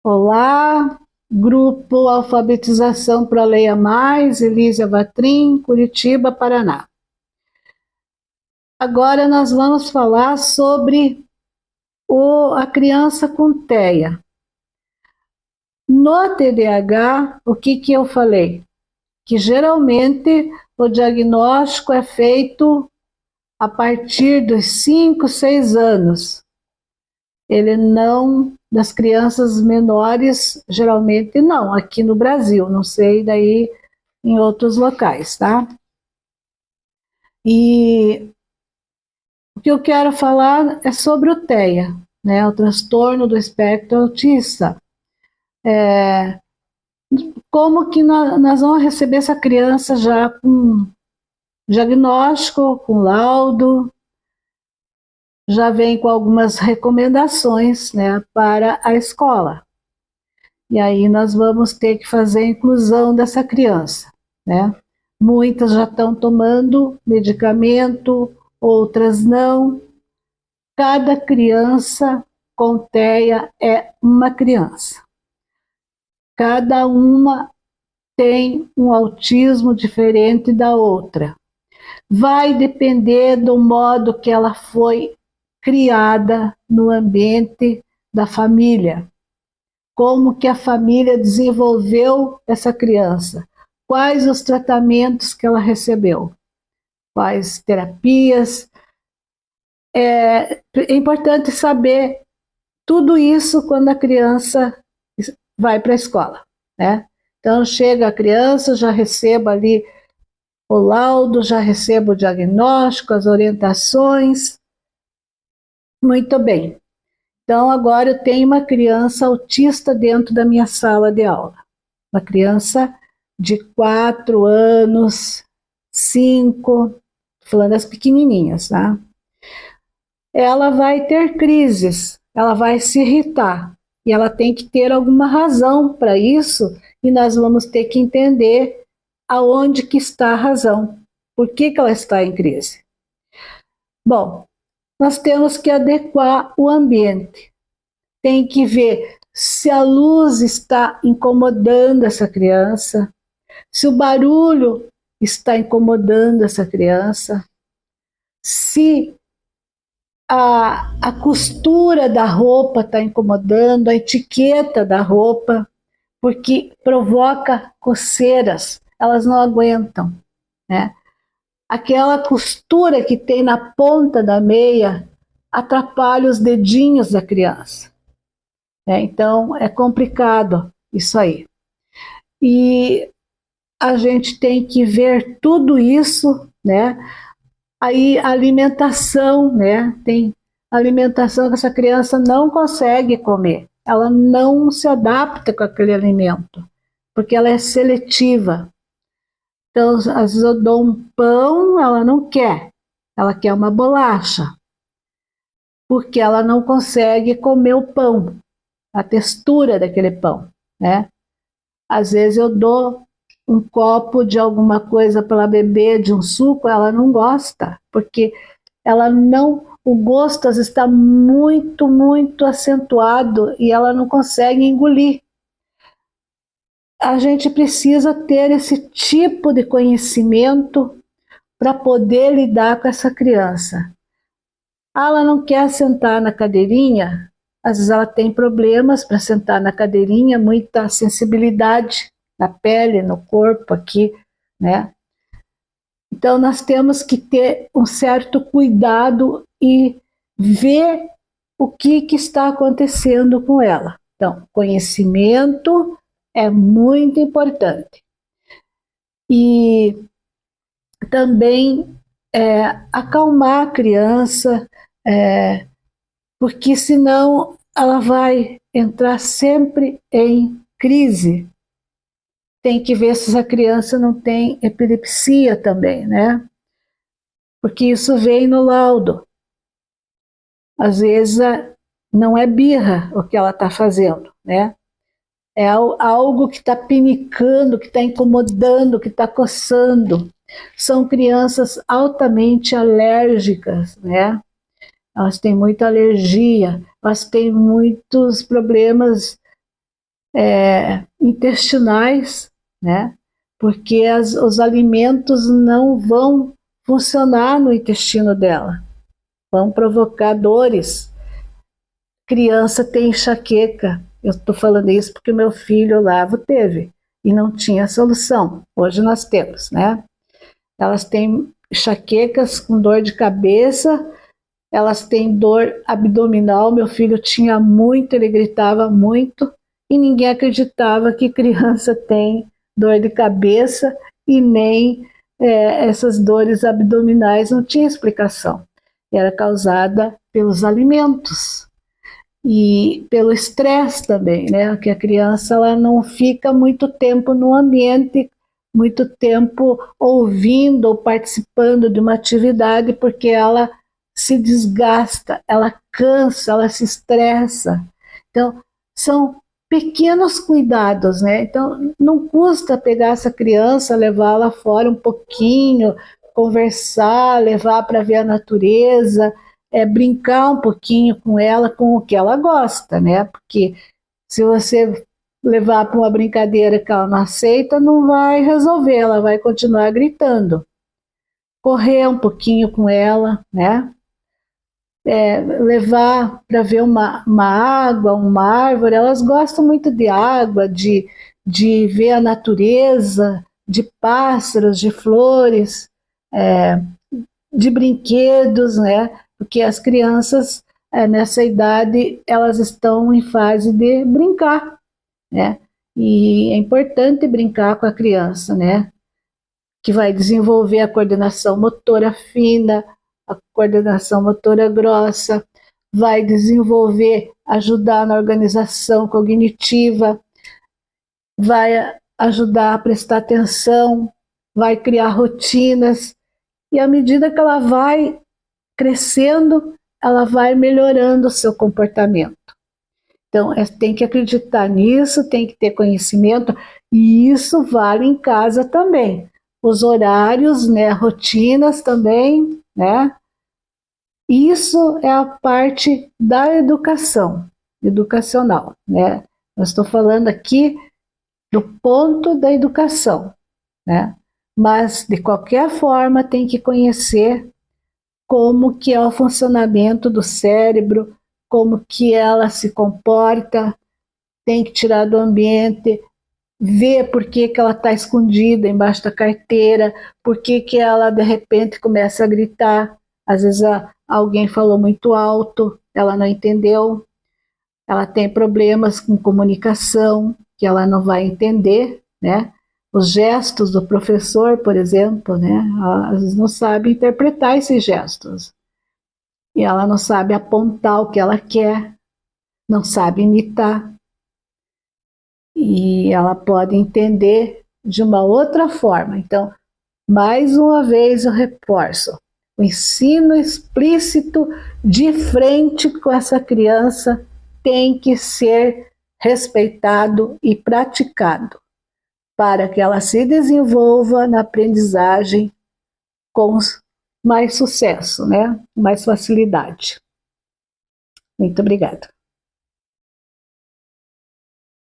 Olá, Grupo Alfabetização para Leia Mais, Elísia Vatrim, Curitiba, Paraná. Agora nós vamos falar sobre a criança com TEA. No TDAH, o que eu falei? Que geralmente o diagnóstico é feito a partir dos 5, 6 anos. Ele não, das crianças menores, geralmente não, aqui no Brasil, não sei daí em outros locais, tá? E o que eu quero falar é sobre o TEA, né, o transtorno do espectro autista. Como que nós vamos receber essa criança já com diagnóstico, com laudo, já vem com algumas recomendações, né, para a escola. E aí nós vamos ter que fazer a inclusão dessa criança, né? Muitas já estão tomando medicamento, outras não. Cada criança com TEA é uma criança. Cada uma tem um autismo diferente da outra. Vai depender do modo que ela foi criada no ambiente da família. Como que a família desenvolveu essa criança? Quais os tratamentos que ela recebeu? Quais terapias? É importante saber tudo isso quando a criança vai para a escola, né? Então chega a criança, já receba ali o laudo, já receba o diagnóstico, as orientações. Muito bem. Então agora eu tenho uma criança autista dentro da minha sala de aula. Uma criança de 4 anos, 5, falando das pequenininhas, tá? Ela vai ter crises, ela vai se irritar, e ela tem que ter alguma razão para isso, e nós vamos ter que entender aonde que está a razão, por que ela está em crise. Bom, nós temos que adequar o ambiente, tem que ver se a luz está incomodando essa criança, se o barulho está incomodando essa criança, se a costura da roupa está incomodando, a etiqueta da roupa, porque provoca coceiras, elas não aguentam, né? Aquela costura que tem na ponta da meia atrapalha os dedinhos da criança, né? Então é complicado isso aí. E a gente tem que ver tudo isso, né? Aí a alimentação, né? Tem alimentação que essa criança não consegue comer. Ela não se adapta com aquele alimento, porque ela é seletiva. Então, às vezes eu dou um pão, ela não quer. Ela quer uma bolacha, porque ela não consegue comer o pão, a textura daquele pão, né? Às vezes eu dou um copo de alguma coisa para ela beber, de um suco, ela não gosta, porque ela não, o gosto às vezes está muito, muito acentuado e ela não consegue engolir. A gente precisa ter esse tipo de conhecimento para poder lidar com essa criança. Ela não quer sentar na cadeirinha, às vezes ela tem problemas para sentar na cadeirinha, muita sensibilidade na pele, no corpo aqui, né? Então nós temos que ter um certo cuidado e ver o que está acontecendo com ela. Então, conhecimento é muito importante. E também acalmar a criança, porque senão ela vai entrar sempre em crise. Tem que ver se essa criança não tem epilepsia também, né? Porque isso vem no laudo. Às vezes não é birra o que ela está fazendo, né? É algo que está pinicando, que está incomodando, que está coçando. São crianças altamente alérgicas, né? Elas têm muita alergia, elas têm muitos problemas intestinais, né? Porque os alimentos não vão funcionar no intestino dela, vão provocar dores. Criança tem enxaqueca. Eu estou falando isso porque meu filho Lavo teve e não tinha solução. Hoje nós temos, né? Elas têm enxaquecas com dor de cabeça, elas têm dor abdominal. Meu filho tinha muito, ele gritava muito e ninguém acreditava que criança tem dor de cabeça e nem essas dores abdominais, não tinha explicação. Era causada pelos alimentos e pelo estresse também, né? Que a criança ela não fica muito tempo no ambiente, muito tempo ouvindo ou participando de uma atividade, porque ela se desgasta, ela cansa, ela se estressa. Então, são pequenos cuidados, né? Então, não custa pegar essa criança, levá-la fora um pouquinho, conversar, levar para ver a natureza, brincar um pouquinho com ela, com o que ela gosta, né? Porque se você levar para uma brincadeira que ela não aceita, não vai resolver, ela vai continuar gritando. Correr um pouquinho com ela, né? Levar para ver uma água, uma árvore, elas gostam muito de água, de ver a natureza, de pássaros, de flores, de brinquedos, né? Porque as crianças nessa idade elas estão em fase de brincar, né? E é importante brincar com a criança, né? Que vai desenvolver a coordenação motora fina, a coordenação motora grossa, vai desenvolver, ajudar na organização cognitiva, vai ajudar a prestar atenção, vai criar rotinas, e à medida que ela vai crescendo, ela vai melhorando o seu comportamento. Então, tem que acreditar nisso, tem que ter conhecimento, e isso vale em casa também. Os horários, né, rotinas também, né? Isso é a parte da educação, educacional, né? Eu estou falando aqui do ponto da educação, né? Mas, de qualquer forma, tem que conhecer como que é o funcionamento do cérebro, como que ela se comporta, tem que tirar do ambiente, ver por que ela está escondida embaixo da carteira, por que ela de repente começa a gritar, às vezes alguém falou muito alto, ela não entendeu, ela tem problemas com comunicação, que ela não vai entender, né? Os gestos do professor, por exemplo, né? Ela, às vezes não sabe interpretar esses gestos. E ela não sabe apontar o que ela quer, não sabe imitar. E ela pode entender de uma outra forma. Então, mais uma vez eu reforço, o ensino explícito de frente com essa criança tem que ser respeitado e praticado para que ela se desenvolva na aprendizagem com mais sucesso, né? Mais facilidade. Muito obrigada.